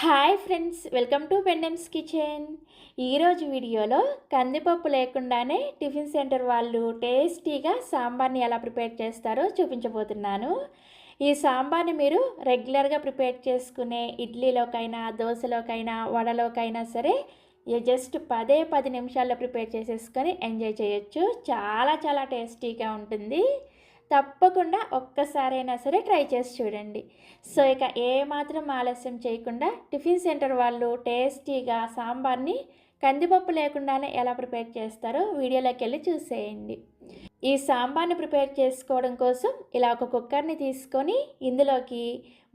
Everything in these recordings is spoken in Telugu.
Hi friends, welcome to Pendems kitchen. ఈరోజు వీడియోలో కందిపప్పు లేకుండానే టిఫిన్ సెంటర్ వాళ్ళు టేస్టీగా సాంబార్ని ఎలా ప్రిపేర్ చేస్తారో చూపించబోతున్నాను. ఈ సాంబార్ని మీరు రెగ్యులర్గా ప్రిపేర్ చేసుకునే ఇడ్లీలోకైనా, దోశలోకైనా, వడలోకైనా సరే జస్ట్ 10 నిమిషాల్లో ప్రిపేర్ చేసేసుకొని ఎంజాయ్ చేయొచ్చు. చాలా చాలా టేస్టీగా ఉంటుంది. తప్పకుండా ఒక్కసారైనా సరే ట్రై చేసి చూడండి. సో ఇక ఏమాత్రం ఆలస్యం చేయకుండా టిఫిన్ సెంటర్ వాళ్ళు టేస్టీగా సాంబార్ని కందిపప్పు లేకుండానే ఎలా ప్రిపేర్ చేస్తారో వీడియోలోకి వెళ్ళి చూసేయండి. ఈ సాంబార్ని ప్రిపేర్ చేసుకోవడం కోసం ఇలా ఒక కుక్కర్ని తీసుకొని ఇందులోకి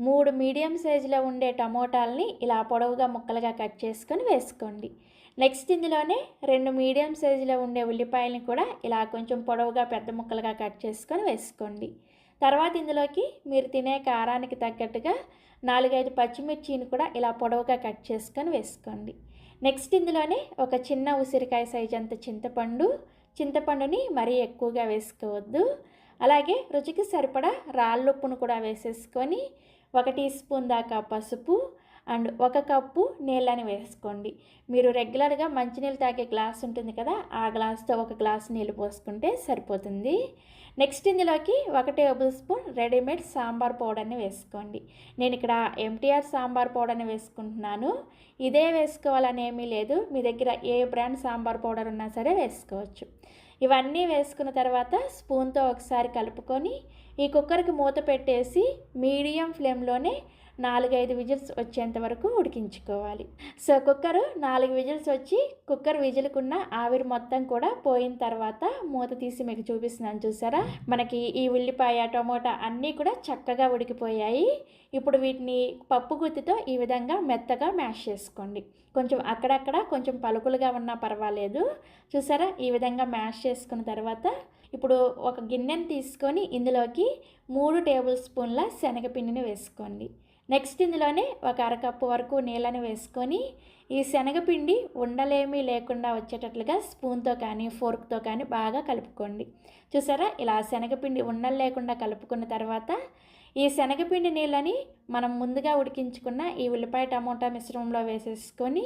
3 మీడియం సైజులో ఉండే టమోటాలని ఇలా పొడవుగా ముక్కలుగా కట్ చేసుకొని వేసుకోండి. నెక్స్ట్ ఇందులోనే 2 మీడియం సైజులో ఉండే ఉల్లిపాయలని కూడా ఇలా కొంచెం పొడవుగా పెద్ద ముక్కలుగా కట్ చేసుకొని వేసుకోండి. తర్వాత ఇందులోకి మీరు తినే కారానికి తగ్గట్టుగా 4-5 పచ్చిమిర్చిని కూడా ఇలా పొడవుగా కట్ చేసుకొని వేసుకోండి. నెక్స్ట్ ఇందులోనే ఒక చిన్న ఉసిరికాయ సైజు అంత చింతపండుని మరీ ఎక్కువగా వేసుకోవద్దు. అలాగే రుచికి సరిపడా రాళ్ళుప్పును కూడా వేసేసుకొని 1 టీ స్పూన్ దాకా పసుపు అండ్ 1 కప్పు నీళ్ళని వేసుకోండి. మీరు రెగ్యులర్గా మంచినీళ్ళు తాగే గ్లాస్ ఉంటుంది కదా, ఆ గ్లాస్తో 1 గ్లాస్ నీళ్ళు పోసుకుంటే సరిపోతుంది. నెక్స్ట్ ఇందులోకి 1 టేబుల్ స్పూన్ రెడీమేడ్ సాంబార్ పౌడర్ని వేసుకోండి. నేను ఇక్కడ ఎంటీఆర్ సాంబార్ పౌడర్ని వేసుకుంటున్నాను. ఇదే వేసుకోవాలని ఏమీ లేదు, మీ దగ్గర ఏ బ్రాండ్ సాంబార్ పౌడర్ ఉన్నా సరే వేసుకోవచ్చు. ఇవన్నీ వేసుకున్న తర్వాత స్పూన్తో ఒకసారి కలుపుకొని ఈ కుక్కర్కి మూత పెట్టేసి మీడియం ఫ్లేమ్లోనే 4-5 విజిల్స్ వచ్చేంత వరకు ఉడికించుకోవాలి. సో కుక్కర్ 4 విజిల్స్ వచ్చి కుక్కర్ విజిల్కున్న ఆవిరి మొత్తం కూడా పోయిన తర్వాత మూత తీసి మీకు చూపిస్తున్నాను, చూసారా? మనకి ఈ ఉల్లిపాయ, టమోటా అన్నీ కూడా చక్కగా ఉడికిపోయాయి. ఇప్పుడు వీటిని పప్పు గుత్తితో ఈ విధంగా మెత్తగా మ్యాష్ చేసుకోండి. కొంచెం అక్కడక్కడ కొంచెం పలుకులుగా ఉన్నా పర్వాలేదు. చూసారా? ఈ విధంగా మ్యాష్ చేసుకున్న తర్వాత ఇప్పుడు ఒక గిన్నెని తీసుకొని ఇందులోకి 3 టేబుల్ స్పూన్ల శనగపిండిని వేసుకోండి. నెక్స్ట్ ఇందులోనే 1 అరకప్పు వరకు నీళ్ళని వేసుకొని ఈ శనగపిండి ఉండలేమీ లేకుండా వచ్చేటట్లుగా స్పూన్తో కానీ ఫోర్క్తో కానీ బాగా కలుపుకోండి. చూసారా? ఇలా శనగపిండి ఉండలు లేకుండా కలుపుకున్న తర్వాత ఈ శనగపిండి నీళ్ళని మనం ముందుగా ఉడికించుకున్న ఈ ఉల్లిపాయ టమోటా మిశ్రమంలో వేసేసుకొని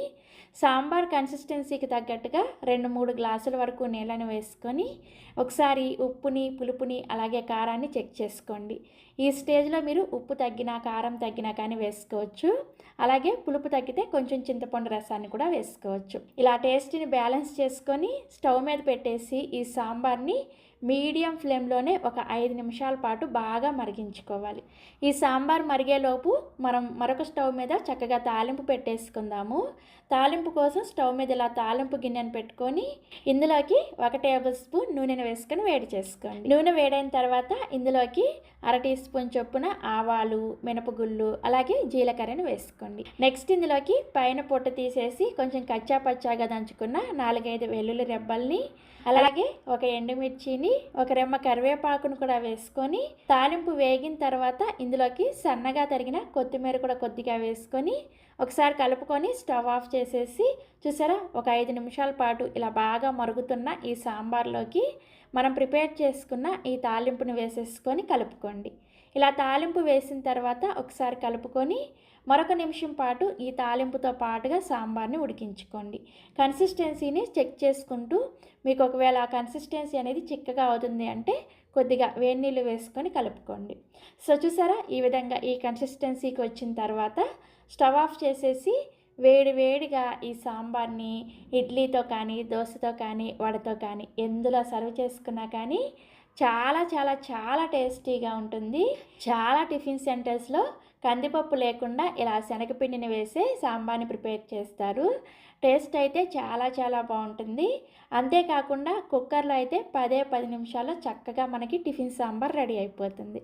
సాంబార్ కన్సిస్టెన్సీకి తగ్గట్టుగా 2-3 గ్లాసుల వరకు నీళ్ళని వేసుకొని ఒకసారి ఉప్పుని, పులుపుని అలాగే కారాన్ని చెక్ చేసుకోండి. ఈ స్టేజ్లో మీరు ఉప్పు తగ్గినా, కారం తగ్గినా కానీ వేసుకోవచ్చు. అలాగే పులుపు తగ్గితే కొంచెం చింతపండు రసాన్ని కూడా వేసుకోవచ్చు. ఇలా టేస్ట్ని బ్యాలెన్స్ చేసుకొని స్టవ్ మీద పెట్టేసి ఈ సాంబార్ని మీడియం ఫ్లేమ్లోనే ఒక 5 నిమిషాల పాటు బాగా మరిగించుకోవాలి. ఈ సాంబార్ మరిగేలోపు మనం మరొక స్టవ్ మీద చక్కగా తాలింపు పెట్టేసుకుందాము. తాలింపు కోసం స్టవ్ మీద ఇలా తాలింపు గిన్నెను పెట్టుకొని ఇందులోకి 1 టేబుల్ స్పూన్ నూనెను వేసుకొని వేడి చేసుకోండి. నూనె వేడైన తర్వాత ఇందులోకి 1/2 టీ స్పూన్ చొప్పున ఆవాలు, మినపగుళ్ళు అలాగే జీలకర్రను వేసుకోండి. నెక్స్ట్ ఇందులోకి పైన పొట్టు తీసేసి కొంచెం కచ్చా పచ్చాగా దంచుకున్న 4-5 వెల్లుల్లి రెబ్బల్ని అలాగే 1 ఎండుమిర్చిని, 1 రెమ్మ కరివేపాకును కూడా వేసుకొని తాలింపు వేగిన తర్వాత ఇందులోకి సన్నగా తరిగిన కొత్తిమీర కూడా కొద్దిగా వేసుకొని ఒకసారి కలుపుకొని స్టవ్ ఆఫ్ చేసేసి చూసారా? ఒక 5 నిమిషాల పాటు ఇలా బాగా మరుగుతున్న ఈ సాంబార్లోకి మనం ప్రిపేర్ చేసుకున్న ఈ తాలింపుని వేసేసుకొని కలుపుకోండి. ఇలా తాలింపు వేసిన తర్వాత ఒకసారి కలుపుకొని మరొక నిమిషం పాటు ఈ తాలింపుతో పాటుగా సాంబార్ని ఉడికించుకోండి. కన్సిస్టెన్సీని చెక్ చేసుకుంటూ మీకు ఒకవేళ ఆ కన్సిస్టెన్సీ అనేది చిక్కగా అవుతుంది అంటే కొద్దిగా వేడి నీళ్ళు వేసుకొని కలుపుకోండి. సో చూసారా? ఈ విధంగా ఈ కన్సిస్టెన్సీకి వచ్చిన తర్వాత స్టవ్ ఆఫ్ చేసేసి వేడిగా ఈ సాంబార్ని ఇడ్లీతో కానీ, దోశతో కానీ, వడతో కానీ ఎందులో సర్వ్ చేసుకున్నా కానీ చాలా చాలా చాలా టేస్టీగా ఉంటుంది. చాలా టిఫిన్ సెంటర్స్లో కందిపప్పు లేకుండా ఇలా శనగపిండిని వేసి సాంబార్ని ప్రిపేర్ చేస్తారు. టేస్ట్ అయితే చాలా చాలా బాగుంటుంది. అంతేకాకుండా కుక్కర్లో అయితే 10 నిమిషాల్లో చక్కగా మనకి టిఫిన్ సాంబార్ రెడీ అయిపోతుంది.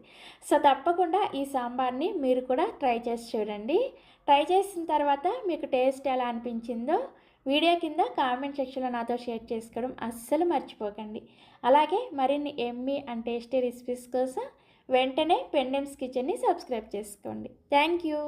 సో తప్పకుండా ఈ సాంబార్ని మీరు కూడా ట్రై చేసి చూడండి. ట్రై చేసిన తర్వాత మీకు టేస్ట్ ఎలా అనిపించిందో వీడియో కింద కామెంట్ సెక్షన్లో నాతో షేర్ చేసుకోవడం అస్సలు మర్చిపోకండి. అలాగే మరిన్ని ఎమ్మీ అండ్ టేస్టీ రెసిపీస్ కోసం వెంటనే పెండెమ్స్ కిచెన్ని సబ్స్క్రైబ్ చేసుకోండి. Thank you.